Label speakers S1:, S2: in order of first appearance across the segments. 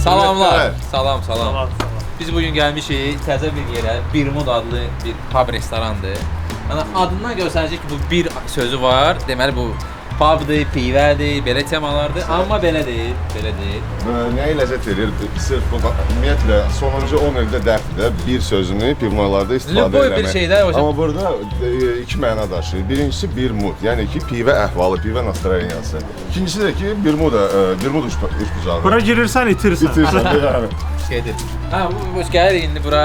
S1: Salamlar. Salam. Biz bugün gəlmişik təzə bir yerə. Birmud adlı bir pub restorandır. Yəni adından göstərəcək ki, bu bir sözü var. Deməli bu pubdur, pivədir, belə temalardır. Amma belə deyil.
S2: Nəyə ləzzət verir? Sırf bu ümumiyyətlə sonuncu 10 ildə dəfdə bir sözünü pivmalarda istifadə
S1: Lüboy bir şeydə hocam.
S2: Amma burada iki məna daşıyır. Birincisi birmud, yəni ki pivə əhvalı, pivə nastroyeniyası. İkincisi də ki birmud üçbucağı.
S3: Bura girirsən, itirsən.
S2: Yəni.
S1: Şeydir. Bu gəlir indi bura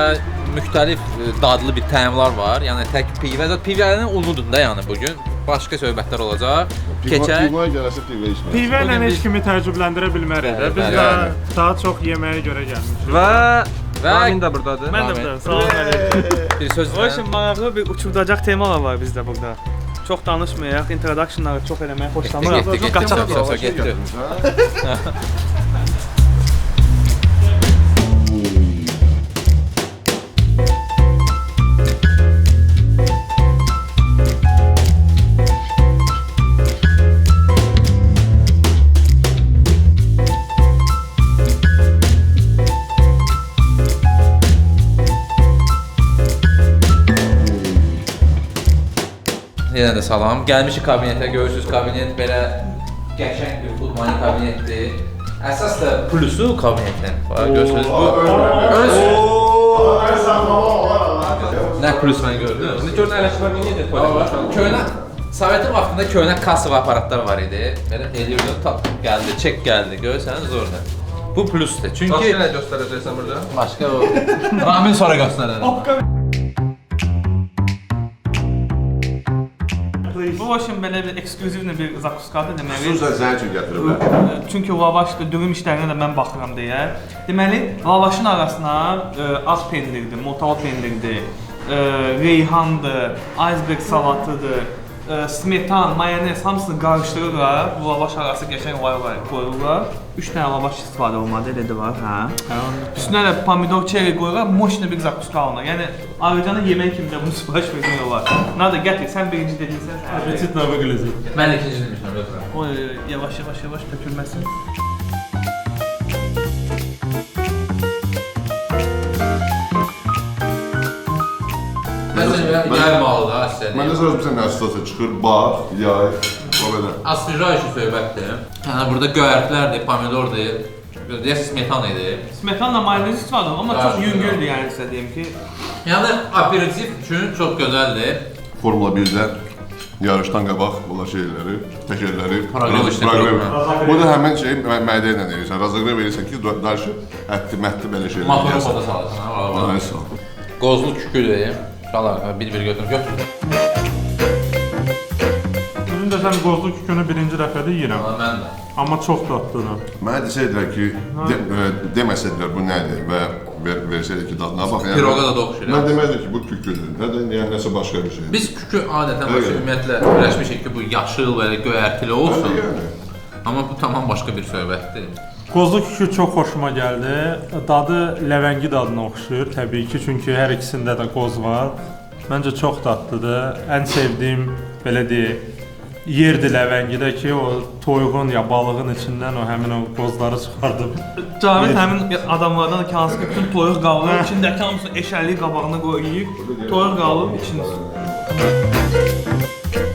S1: müxtəlif dadlı bir təmlər var. Yəni tək pivə, pivənin unudur da yəni bu gün. Başqa söhbətlər olacaq. Keçək.
S2: Pivaya gələsə pivə içmək.
S3: Pivə ilə heç kimi təəccübləndirə bilmərik də. Biz daha çox yeməyə görə gəlmişik.
S4: Və Ramin də burdadır.
S5: Mən də buradayım. Salam əleykum.
S1: Bir söz
S5: O işin maraqlı bir uçurdacaq temalar var bizdə burada. Çox danışmayaq, introductionları çox eləməyə xoşlamırıq.
S1: Getdik.
S5: Qaçaq
S1: Getdik. Yenə də salam. Gəlmişik kabinetə, görürsünüz kabinet belə qəşəng bir futbol kabinetdir. Əsas da plusu kabinetin. Görürsünüz bu öz nə plus mən gördüm. İndi görün ələklər necədir polis. Köhnə Sovet vaxtında köhnə kassa aparatlar var idi. Belə eləyirdi, tap gəldi, çek gəldi. Görürsəniz orada. Bu plusdur. Çünki
S4: Başqa nə göstərəcəksən burada?
S1: başqa o Ramin sonra göstərərəm.
S5: Bu başın belə bir eksklüziv bir zakuskadır deməli.
S2: Xüsusən sənin üçün gətiriblər.
S5: Çünki lavaşdır, dürüm işlərinə də mən baxıram deyə. Deməli, lavaşın arasına az pendirdir, motal pendirdir, reyhandır, iceberg salatıdır, smetan, mayonez hamısını qarışdırırlar. Bu lavaş arası qəşəng vay qoyurlar. 3 dənə lavaş istifadə olmadı, elə də var, hə? Üstünə də pomidor, çeri qoyurlar, moşna bir zakuska alınır. Yəni Azərbaycanda yemək kimi də bunu sifariş vermək olar. Nada gətir, sən birinci dedinsən.
S3: Apetit nə qılacaq?
S1: Mən ikinci demişəm, lütfən.
S5: O yavaş tökülməsin.
S1: Məsələn, yay malıdır, əsədir.
S2: Məndə soruşmuşsan nə situasiya çıxır, bax, yay, o belə.
S1: Asfijaj söhbətdir. Yəni burada göyərtilərdir, pomidordur, deyəsə smetan idi.
S5: Smetanla mayonez istifadə olunur, amma çox yüngüldür yəni sizə deyim ki.
S1: Yəni aperitif üçün çox gözəldir.
S2: Formula 1-də yarışdan qabaq bunlar şeyləri, təkərləri,
S1: Proqrev.
S2: Bu da həmin şey mədə ilə edirsən. Razaqrev verirsən ki, daşı ətli belə şeylər
S1: Makaron da salırsan,
S2: Ay sağ ol.
S1: qozlu küküdür. Şalar bir götür.
S3: Bugün də sən qozlu kükünü birinci dəfədə yeyirəm.
S1: Mən də.
S3: Amma çox dadlıdır.
S2: Mənə desəydilər ki, deməsəydilər bu nədir və versəydilər ki, dadına bax.
S1: Piroqa da oxşayır.
S2: Mən deməliydim ki, bu küküdür. Yəni nəsə başqa bir şeydir.
S1: Biz kükü adətən ümumiyyətlə öyrəşmişik ki, bu yaşıl və göyərtili olsun. Amma bu tamam başqa bir söhbətdir.
S3: Qozlu kükü çox xoşuma gəldi. Dadı ləvəngi dadına oxşayır təbii ki, çünki hər ikisində də qoz var. Məncə çox dadlıdır. Ən sevdiyim belə deyək yerdir ləvəngidə ki, o toyuğun ya balığın içindən o həmin o qozları çıxardıb.
S5: Cavit həmin adamlardan ki, hansı ki bütün toyuq qalır, içindəki hamısını eşəli qabağına qoyub, toyuq qalıb içində.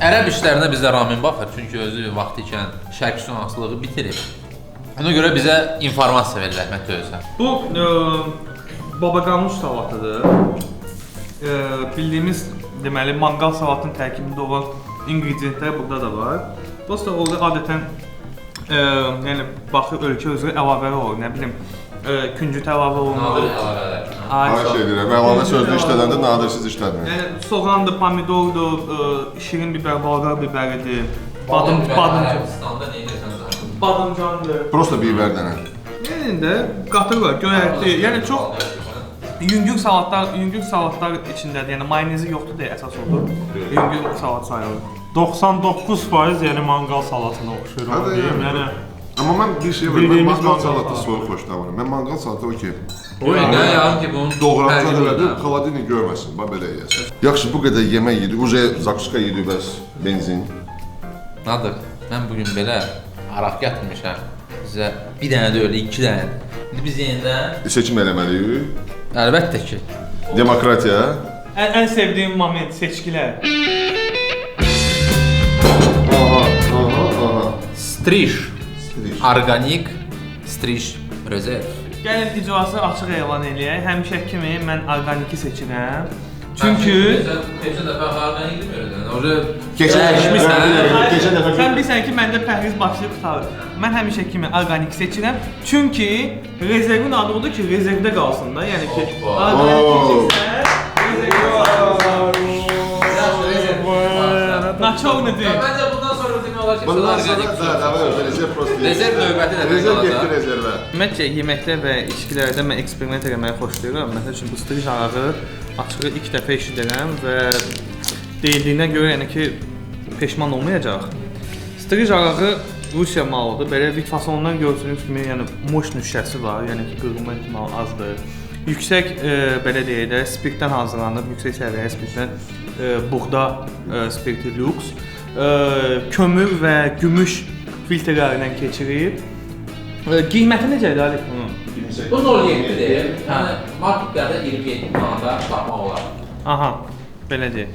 S1: Ərəb işlərinə bizdə Ramin baxır, çünki özü vaxtı ikən şərq sonrasılığı bitirib. Ona görə bizə informasiya verir rəhmətli özü.
S5: Bu babaqanuş salatıdır. Bildiyimiz deməli manqal salatının tərkibində olan ingredientlər burada da var. Prosta orada adətən yəni baxır ölkə üzrə əlavələr olur, nə bilim küncüt əlavə olunur.
S2: Ay şey deyirəm, əlavə sözlü işlədəndə nadirsiz işlədim.
S5: Yəni soğandır, pomidordur, şirin bibər, balqar bibəridir, badımcandır.
S2: Prosta bibər dənə.
S5: Yəni də qatırlar, göyərti, yəni çox yüngül salatlar içindədir. Yəni mayonezi yoxdur deyə əsas odur. Yüngül salat sayılır.
S3: 99% yəni manqal salatına oxşayır onu deyim. Yəni
S2: amma mən bir şey var, mən manqal salatı soyuq xoşlamıram. Mən manqal salatı okey.
S1: O nə yəni ki bunun
S2: Doğransa elədi, xaladini görməsin, bax belə yeyəsən. Yaxşı bu qədər yemək yedi, uca zakuska yedi bəs benzin.
S1: Nadir, mən bugün belə araq gətirmişəm. Sizə bir dənə də öyle, 2 dənə. İndi biz yenidən
S2: Seçim eləməliyik.
S1: əlbəttə ki,
S2: Demokratiya.
S5: Ən sevdiyim moment seçkilər.
S2: Aha.
S1: striş, organik, striş, rezerv.
S5: Gəlin icrası açıq elan eləyək. Həmişə kimi mən orqaniki seçirəm. Çünki
S1: keçən dəfə organik demirdim. Orada
S2: Keçən dəfə
S5: sən bilirsən ki, məndə pəhriz başlayıb qutarır. Mən həmişə kimi orqanik seçirəm. Çünki rezervin adı odur ki, rezervdə qalsın da. Yəni ki, orqanik Naçovnidir.
S1: Məncə bundan sonra demək olar ki,
S2: bundan
S1: organik.
S2: sonra rezerv prosta.
S1: Rezerv növbəti dəfə
S2: Rezerv
S1: qalacaq.
S2: getdi rezervə.
S5: Ümumiyyətcə yeməkdə və içkilərdə mən eksperiment etməyi xoşlayıram. Məsəl üçün bu striş arağı açığı ilk dəfə eşidirəm və deyildiyinə görə yəni ki peşman olmayacaq. Striş arağı Rusiya malıdır. Belə vit fasonundan gördüyünüz kimi, yəni moş nüşəsi var, yəni ki qırılma ehtimalı azdır. Yüksək belə deyək də spirtdən hazırlanır, yüksək səviyyəli spirtdən buğda spirti lüks, kömür və gümüş filtrlərindən keçirir. Qiyməti necədir Ali?
S1: Bu 07-dir. Yəni marketlərdə 27 manata tapmaq olar.
S5: Aha, belə deyək.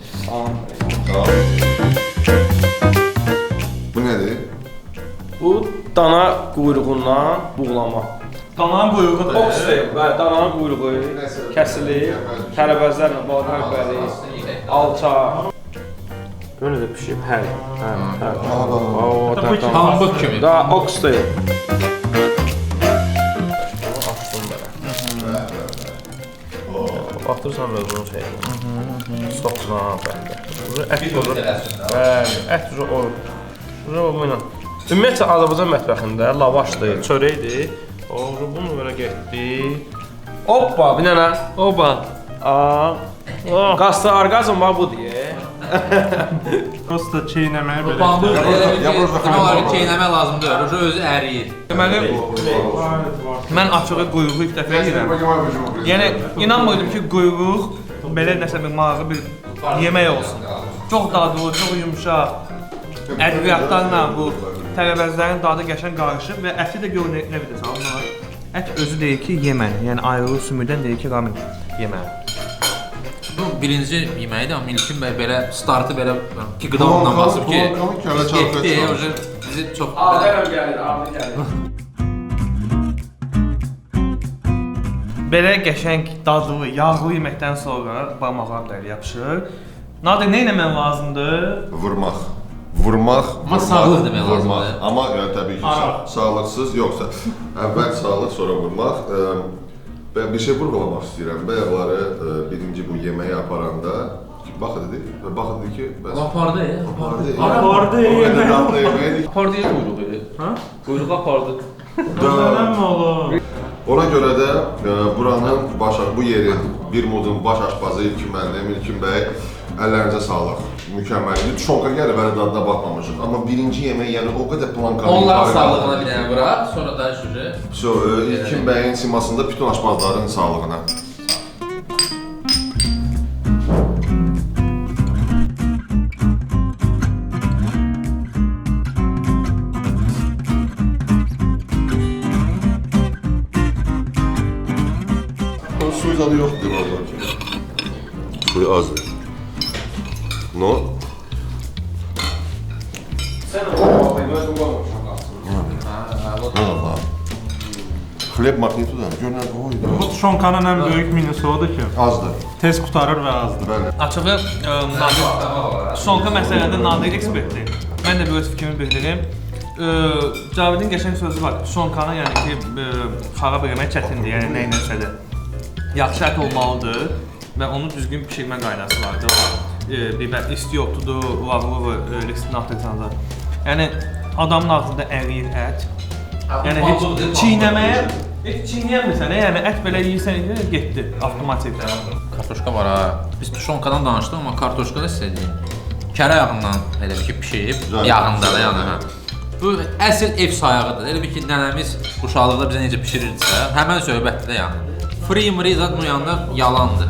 S2: Bu nədir?
S6: Bu dana quyruğundan buğlama.
S5: Dananın quyruğudur.
S6: Oksday və dananın quyruğu kəsilir, tərəvəzlərlə badam bəli, alça. Böyle de pişirip her.
S1: Pambıq kimi.
S6: Daha oksday. Batırsan da uzun şey. Stopla bəndə. Bu ət olur. Bəli, ət olur. Bu ilə. Ümumiyyətlə Azərbaycan mətbəxində lavaşdır, çörəkdir. O bunu belə getdi. Hoppa, bir dənə.
S5: Oba.
S6: Qasdı orqazm var bu deyə.
S3: Prosta çeynəməyə belə.
S1: Pambıq demək olar ki, çeynəmə lazımdır. O özü əriyir.
S5: Deməli, mən açığı quyruğu ilk dəfə yeyirəm. Yəni inanmırdım ki, quyruq belə nəsə bir maraqlı bir yemək olsun. Çox dadlı, çox yumşaq. Ədviyyatlarla bu tərəvəzlərin dadı qəşəng qarışıb və əti də gör nə bir də salınır. Ət özü deyir ki, yeməli. Yəni ayrılır sümükdən deyir ki, ramen yeməli.
S1: Bu birinci yeməyidir, amma İlkin bəy belə startı belə ki, qıda ondan basıb ki, getdi, bizi çox
S6: Ağrım gəlir, ağrım gəlir.
S5: Belə qəşəng, dadlı, yağlı yeməkdən sonra barmaqlarım da elə yapışır. Nadir, nə etmək lazımdır?
S2: Vurmaq. Vurmaq,
S1: Amma sağlıq demək lazımdır.
S2: Amma təbii ki, sağlıqsız yoxsa əvvəl sağlıq, sonra vurmaq. Bir şey vurğulamaq istəyirəm. Bayaqları birinci bu yeməyi aparanda bax dedi ki, bəs
S1: Apardı.
S2: Apardı yeməyi.
S1: Apardı quyruğu.
S5: Ha?
S1: Quyruğu apardı.
S3: Nələmə olur?
S2: Ona görə də buranın bu yerin, Birmudun baş aşpazı İlkin bəy əllərinizə sağlıq. Mükəmməldir. Şonka gəlib hələ dadına baxmamışıq. Amma birinci yemək, yəni o qədər plankanı
S1: Onların sağlığına bir dənə bıraq, sonra da şurada.
S2: İlkin bəyin simasında bütün aşpazların sağlığına. Suyu zadı yoxdur orada. Suyu azdır. No.
S6: Sən o özün qoymamışsan.
S2: Allah. Xleb magneti da görünən oydu.
S3: Bu şonkanın ən böyük minisi odur ki,
S2: Azdır.
S3: tez qutarır və azdır.
S2: Bəli.
S5: Açığı Nadir, sonka məsələdə Nadir ekspertdir. Mən də bir öz fikrimi bildirim. Cavidin qəşəng sözü var. Şonkanı yəni ki, xarab eləmək çətindir, yəni nə iləsə də. Yaxşı ət olmalıdır və onu düzgün bişirmə qaydası vardır. Bibər istiyoptudur, lavru listin atırsanız. Yəni adamın ağzında əriyir ət. Yəni heç çiynəyəmirsən, yəni ət belə yeyirsən, getdi avtomatik.
S1: Kartoşka var ha. Biz tuşonkadan danışdıq, amma kartoşka da sizə deyim. Kərə yağından elə bir ki pişib, yağında da yəni hə. Bu əsl ev sayağıdır. Elə bir ki nənəmiz uşaqlıqda bizə necə bişirirdisə, həmən söhbətdir də yəni. Free zat bu yanda yalandır.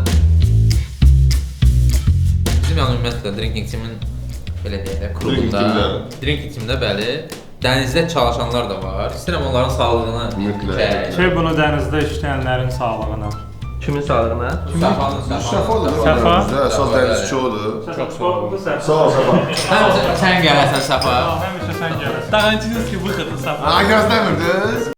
S1: Bizim yəni ümumiyyətlə Drinking Team-in belə deyək də klubunda, Drinking Team-də bəli, dənizdə çalışanlar da var. İstəyirəm onların sağlığına.
S2: Mütləq.
S3: Şey bunu dənizdə işləyənlərin sağlığına.
S4: Kimin sağlığına?
S1: Səfanın.
S3: Səfa?
S2: Əsas dənizçi odur. Sağ ol, Səfa.
S1: Həmişə sən gələsən Səfa.
S3: Həmişə sən gələsən.
S5: Garantiniz ki, выход из Səfa.
S2: Gözləmirdiniz?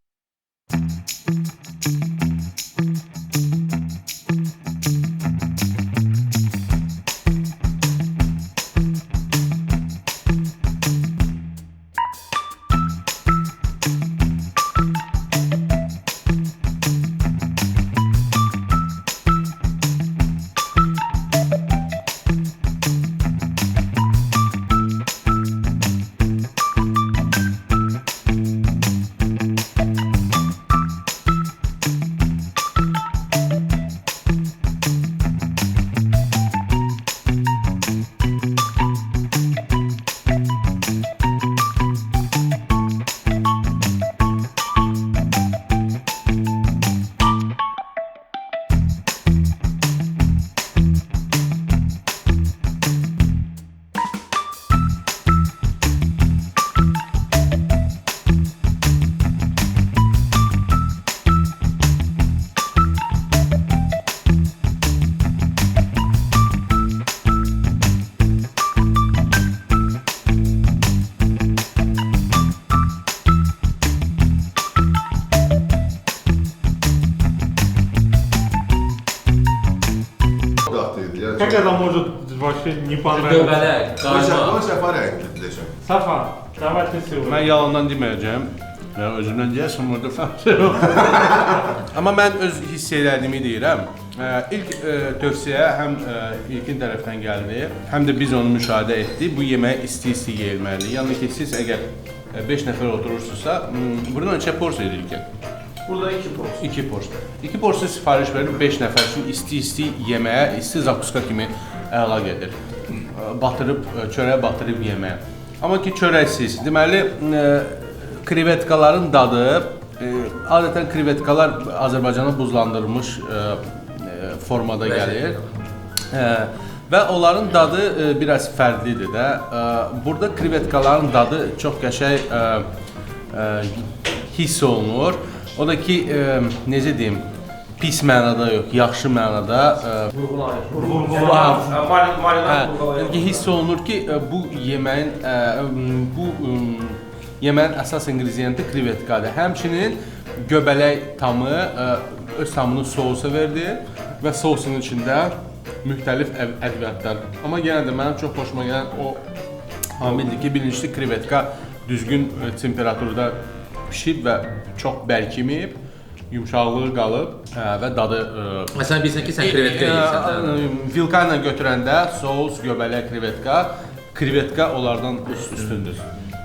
S3: Как это может вообще не понравиться?
S1: Göbələk, qayma.
S2: Qoy Səfa rəngliyəcəm.
S3: Safa, давай ты сегодня.
S7: Mən yalandan deməyəcəm. Və özümdən deyərsəm orada fərq yox. Amma mən öz hiss elədiyimi deyirəm. İlk tövsiyə həm İlkin tərəfdən gəldi, həm də biz onu müşahidə etdik. Bu yemək isti-isti yeyilməlidir. Yəni ki, siz əgər 5 nəfər oturursunuzsa, burada neçə porsiya edir ki?
S6: Burada 2 porsiya.
S7: 2 porsiya. 2 porsiya sifariş verir 5 nəfər üçün isti-isti yeməyə, isti zakuska kimi əla gedir. Batırıb, çörəyə batırıb yeməyə. Amma ki, çörəksiz. Deməli, krevetkaların dadı, adətən krevetkalar Azərbaycana buzlandırılmış formada gəlir. Və onların dadı biraz fərqlidir də. Burada krevetkaların dadı çox qəşəng hiss olunur. O da ki, necə deyim, pis mənada yox, yaxşı mənada hiss olunur ki, bu yeməyin əsas ingrediyenti krevetkadır. Həmçinin göbələk tamı öz tamını sousa verdi və sousun içində müxtəlif ədviyyatlar. Amma yenə də mənim çox xoşuma gələn o amildir ki, birincisi krevetka düzgün temperaturda pişib və çox bərkiməyib, yumşaqlığı qalıb və dadı...
S1: Məsələn, bilsən ki, sən krevetka yeyirsən.
S7: Vilka ilə götürəndə sous, göbələk, krevetka onlardan üstündür.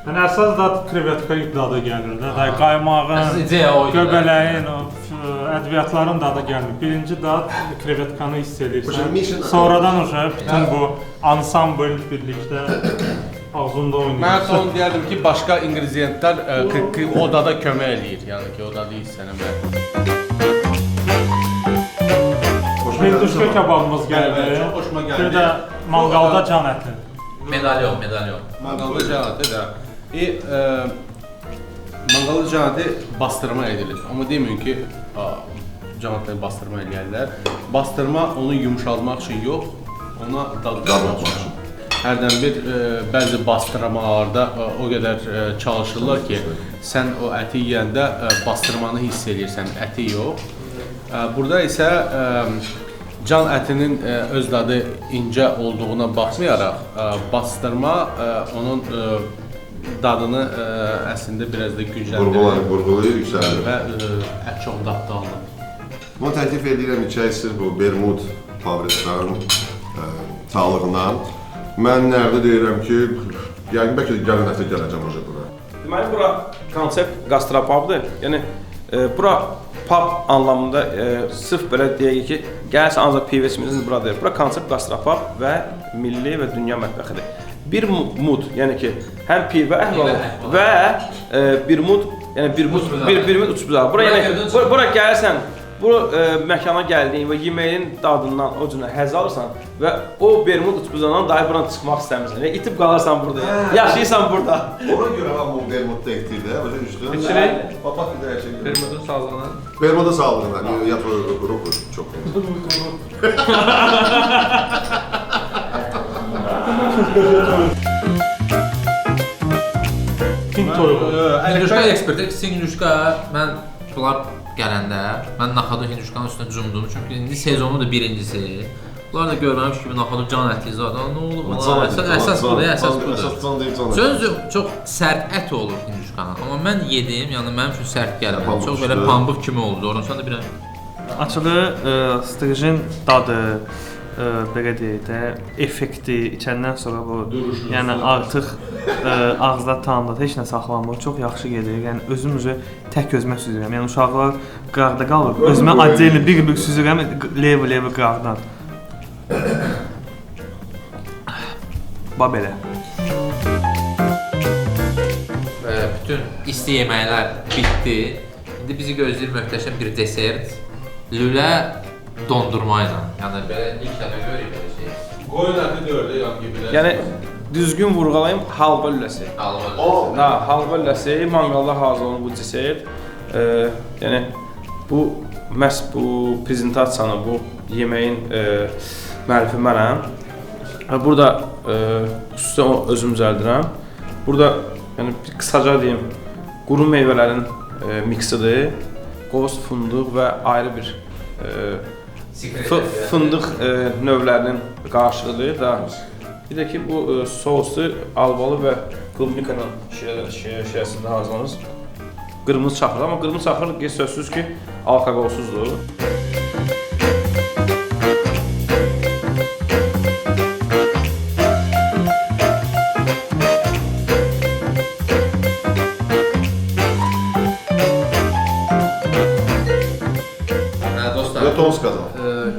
S3: Yəni əsas dad krevetka dadı gəlir də. Qaymağın, göbələyin, ədviyyatların dadı gəlmir. Birinci dad krevetkanı hiss edirsən. Sonradan bütün bu ansambl birlikdə ağzında oynayır.
S7: Mən onu deyərdim ki, başqa ingrediyentlər o dada kömək eləyir. Yəni ki, o dadı hiss eləmək.
S3: Hinduşka kebabımız gəldi.
S7: Çox xoşuma gəldi.
S3: Bir də mangalda can əti.
S1: Medalyon.
S7: Mangalda can əti də. Mangalda can əti bastırma edilir. Amma deməyin ki, can ətini bastırma eləyərlər. Bastırma onu yumşaltmaq üçün yox, ona dad vermək üçün. Hərdən bir bəzi bastırmalarda o qədər çalışırlar ki, sən o əti yeyəndə bastırmanı hiss edirsən, əti yox. Burada isə can ətinin öz dadı incə olduğuna baxmayaraq, bastırma onun dadını əslində biraz da gücləndirir.
S2: Vurğulayır, yüksəlir.
S7: Və ət çox dadlı alınır.
S2: Bunu təklif edirəm içəysir bu Bermud fabrikasının sağlığından. Mən nerede deyirəm ki, yəni bəlkə də gələn həftə gələcəm oca bura.
S4: Deməli, bura konsept gastropubdur. Yəni, bura pub anlamında sırf belə deyək ki, gəlsə ancaq pivə içməsiniz buradır. Bura konsept gastropub və milli və dünya mətbəxidir. Bir mud, yəni ki, həm pivə əhvalı və bir mud, yəni bir mud uçbucağı. Bura yəni bura gəlsən bu məkana gəldiyin və yeməyin dadından o cürə həzz alırsan və o Bermud uçbuzundan dahi buradan çıxmaq istəmirsən. Və itib qalarsan burada. Yaşayırsan burada.
S2: Ona görə hamı Bermudda etdi də, özü üstün.
S4: Bitirək.
S2: Papat bir dəyişək.
S1: Bermudun sağlığına.
S2: Bermuda sağlığına, yap ruhu çox.
S3: Hint toyuğu.
S1: Hinduşka eksperti, Hinduşka mən bunlar gələndə mən naxodu Hinduşkanın üstünə cumdum çünki indi sezonu da birincisi. Bunlar da görməmiş kimi naxodu can əti zaten. Nə olub? Əsas budur, əsas budur. Sözü çox sərt ət olur Hinduşkanın. Amma mən yedim, yəni mənim üçün sərt gəlmədi. Çox belə pambıq kimi oldu. Doğrudan da bir
S5: Açığı strijin dadı, belə deyək də, effekti içəndən sonra bu, yəni artıq ağızda tamamda heç nə saxlanmır, çox yaxşı gedir. Yəni özümüzü tək özümə süzürəm. Yəni uşaqlar qıraqda qalır, özümə acıyla bir süzürəm, lev qıraqdan. Bax belə.
S1: və bütün isti yeməklər bitdi. İndi bizi gözləyir möhtəşəm bir desert. Lülə dondurma ilə. Yəni belə ilk dəfə görürük belə şey.
S7: Qoyun əti dördü yan gibi.
S4: Yəni düzgün vurğulayım, halva lüləsi.
S1: Halva.
S4: Halva lüləsi manqalda hazır olan bu desert. Yəni bu məhz bu prezentasiyanın, bu yeməyin müəllifi mənəm. Burada xüsusən özüm düzəldirəm. Burada yəni qısaca deyim, quru meyvələrin miksidir. Qoz, fındıq və ayrı bir fındıq növlərinin qarışığıdır. Bir də ki bu souslu albalı və klubnikanın şirəsində hazırlanır. Qırmızı çaxır, amma qırmızı çaxır sözsüz ki alkoqolsuzdur.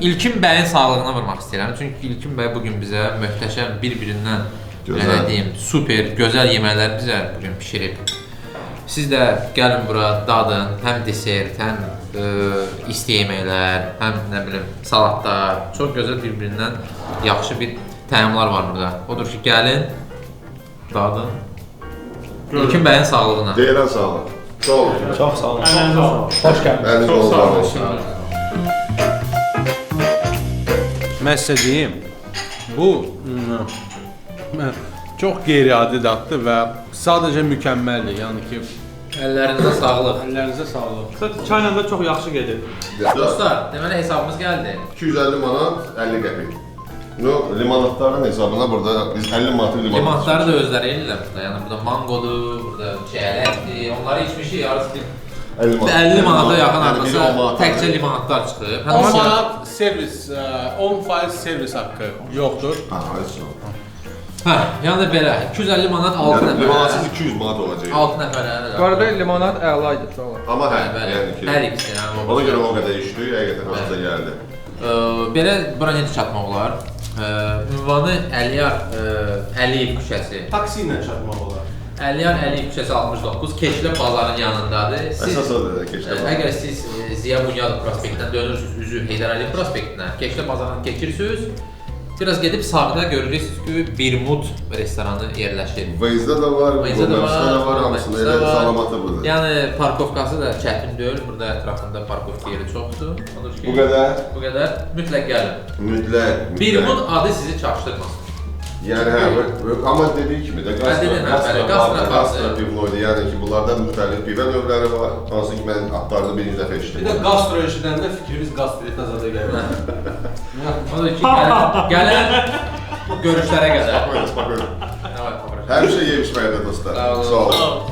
S1: İlkin bəyin sağlığına vurmaq istəyirəm. Çünki İlkin bəy bugün bizə möhtəşəm bir-birindən belə deyim, super, gözəl yeməklər bizə bugün pişirib. Siz də gəlin bura dadın, həm desert, həm isti yeməklər, həm nə bilim salatlar. Çox gözəl bir-birindən yaxşı bir təamlar var burada. Odur ki, gəlin, dadın. İlkin bəyin sağlığına.
S2: Deyilən sağlıq. Sağ olun.
S4: Çox sağ olun.
S5: Əlinize sağlık.
S4: Xoş gəldiniz.
S2: Əliniz olsun.
S7: Mən sizə deyim, bu çox qeyri-adi daddır və sadəcə mükəmməldir. Yəni ki,
S1: Əllərinizə sağlıq.
S7: əllərinizə sağlıq.
S5: Çayla da çox yaxşı gedir.
S1: Dostlar, deməli hesabımız gəldi.
S2: 250 manat 50 qəpik. Limonadların hesabına burada biz 50 manatı limonad.
S1: Limonadları da özləri eləyirlər burada. Yəni burada mangodur, burada çiyələkdir. Onları içmişik, yarısı bir 50 manata yaxın arası təkcə limonadlar çıxıb.
S7: 10 manat servis, 10% servis haqqı yoxdur.
S1: Hə, yəni belə 250 manat 6 nəfərə.
S2: Limonadsız 200 manat olacaq.
S1: 6 nəfərə.
S8: Bu arada limonad əla idi, sağ ol.
S2: Amma hə,
S1: Bəli,
S2: yəni ki.
S1: hər ikisi yəni.
S2: Ona görə o qədər işdi, həqiqətən xoşunuza gəldi.
S1: Belə bura necə çatmaq olar? Ünvanı Əliyar Əliyev küçəsi.
S7: Taksi ilə çatmaq olar.
S1: Əliyar Əliyev küçəsi 69, Keçilə bazarının yanındadır.
S2: Əsas odur da Keçilə.
S1: Əgər siz Ziya Bunyadov prospektindən dönürsünüz üzü Heydər Əliyev prospektinə, Keçilə bazarından keçirsiniz. Biraz gedib sağda görürsünüz ki, Bermud restoranı yerləşir.
S2: Veyzdə də var, Qonaqçıda da var, hamısında elə salamatı budur.
S1: Yəni parkovkası da çətin deyil, burada ətrafında parkovka yeri çoxdur. Odur ki,
S2: Bu qədər.
S1: Bu qədər. Mütləq gəlin.
S2: Mütləq.
S1: Bermud adı sizi çaşdırmasın.
S2: Yəni hə, amma dediyi kimi də qastra pivnoydu. Yəni ki, bunlarda müxtəlif pivə növləri var. Hansı ki, mən adlarını birinci dəfə
S7: Bir
S2: eşitdim.
S7: də qastro eşidəndə fikrimiz qastrit azada gəlir.
S1: Odur ki, gəlin görüşlərə qədər.
S2: Spokojno. Hər şey yemişməkdə dostlar. Sağ olun.